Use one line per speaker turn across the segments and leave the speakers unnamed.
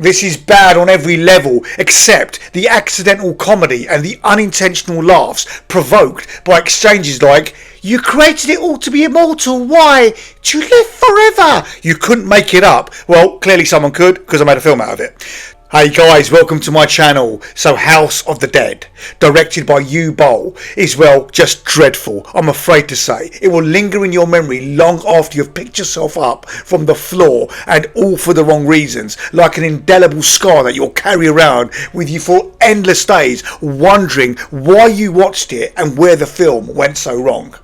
This is bad on every level except the accidental comedy and the unintentional laughs provoked by exchanges like, "You created it all to be immortal, why? To live forever." You couldn't make it up. Well, clearly someone could, because I made a film out of it. Hey guys, welcome to my channel. So House of the Dead, directed by Uwe Boll, is, well, just dreadful, I'm afraid to say. It will linger in your memory long after you've picked yourself up from the floor, and all for the wrong reasons, like an indelible scar that you'll carry around with you for endless days, wondering why you watched it and where the film went so wrong.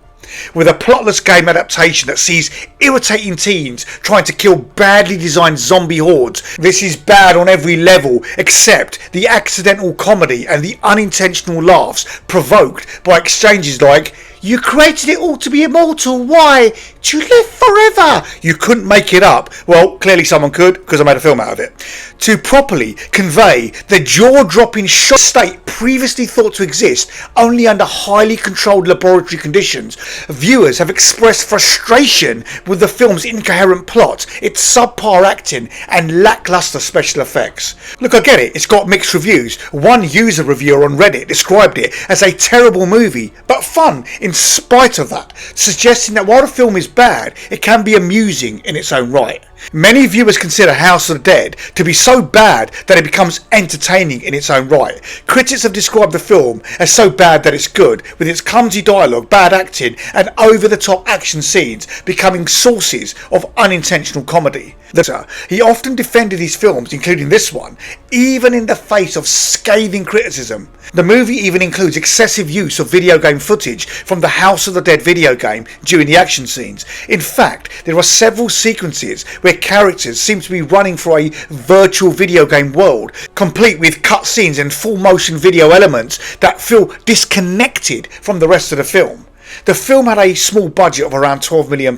With a plotless game adaptation that sees irritating teens trying to kill badly designed zombie hordes, this is bad on every level except the accidental comedy and the unintentional laughs provoked by exchanges like, "You created it all to be immortal, why? To live forever." You couldn't make it up. Well, clearly someone could, because I made a film out of it. To properly convey the jaw-dropping shock state previously thought to exist only under highly controlled laboratory conditions, viewers have expressed frustration with the film's incoherent plot, its subpar acting and lackluster special effects. Look, I get it, it's got mixed reviews. One user reviewer on Reddit described it as a terrible movie, but fun in spite of that, suggesting that while the film is bad, it can be amusing in its own right. Many viewers consider House of the Dead to be so bad that it becomes entertaining in its own right. Critics have described the film as so bad that it's good, with its clumsy dialogue, bad acting and over-the-top action scenes becoming sources of unintentional comedy. He often defended his films, including this one, even in the face of scathing criticism. The movie even includes excessive use of video game footage from the House of the Dead video game during the action scenes. In fact, there are several sequences where characters seem to be running for a virtual video game world, complete with cutscenes and full motion video elements that feel disconnected from the rest of the film. The film had a small budget of around £12 million,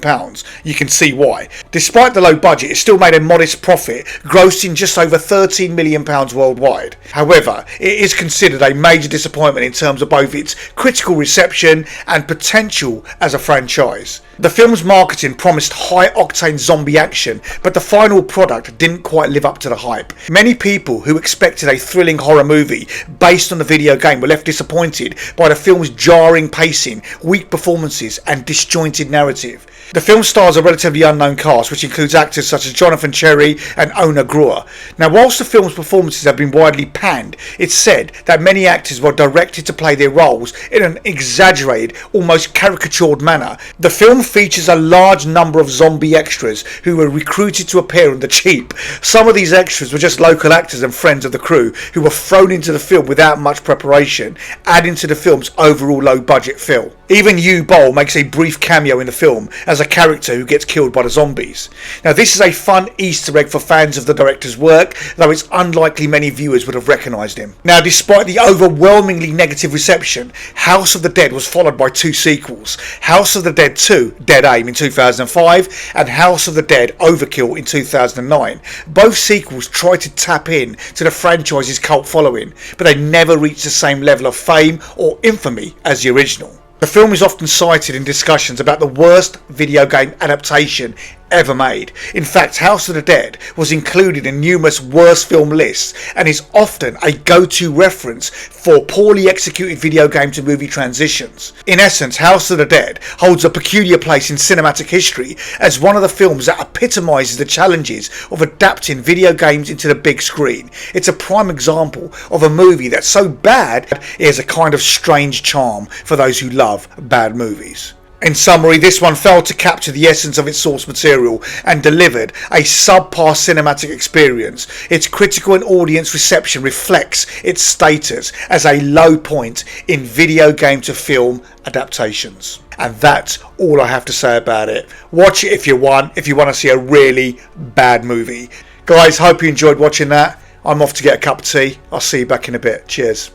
you can see why. Despite the low budget, it still made a modest profit, grossing just over £13 million worldwide. However, it is considered a major disappointment in terms of both its critical reception and potential as a franchise. The film's marketing promised high-octane zombie action, but the final product didn't quite live up to the hype. Many people who expected a thrilling horror movie based on the video game were left disappointed by the film's jarring pacing, weak performances and disjointed narrative. The film stars a relatively unknown cast, which includes actors such as Jonathan Cherry and Ona Gruer. Now, whilst the film's performances have been widely panned, it's said that many actors were directed to play their roles in an exaggerated, almost caricatured manner. The film features a large number of zombie extras who were recruited to appear on the cheap. Some of these extras were just local actors and friends of the crew who were thrown into the film without much preparation, adding to the film's overall low budget feel. Even Uwe Boll makes a brief cameo in the film as a character who gets killed by the zombies. Now, this is a fun Easter egg for fans of the director's work, though it's unlikely many viewers would have recognised him. Now, despite the overwhelmingly negative reception, House of the Dead was followed by two sequels: House of the Dead 2, Dead Aim in 2005 and House of the Dead Overkill in 2009. Both sequels tried to tap in to the franchise's cult following, but they never reached the same level of fame or infamy as the original. The film is often cited in discussions about the worst video game adaptation ever made. In fact, House of the Dead was included in numerous worst film lists and is often a go-to reference for poorly executed video game to movie transitions. In essence, House of the Dead holds a peculiar place in cinematic history as one of the films that epitomises the challenges of adapting video games into the big screen. It's a prime example of a movie that's so bad it has a kind of strange charm for those who love bad movies. In summary, this one failed to capture the essence of its source material and delivered a subpar cinematic experience. Its critical and audience reception reflects its status as a low point in video game to film adaptations. And that's all I have to say about it. Watch it if you want to see a really bad movie. Guys, hope you enjoyed watching that. I'm off to get a cup of tea. I'll see you back in a bit. Cheers.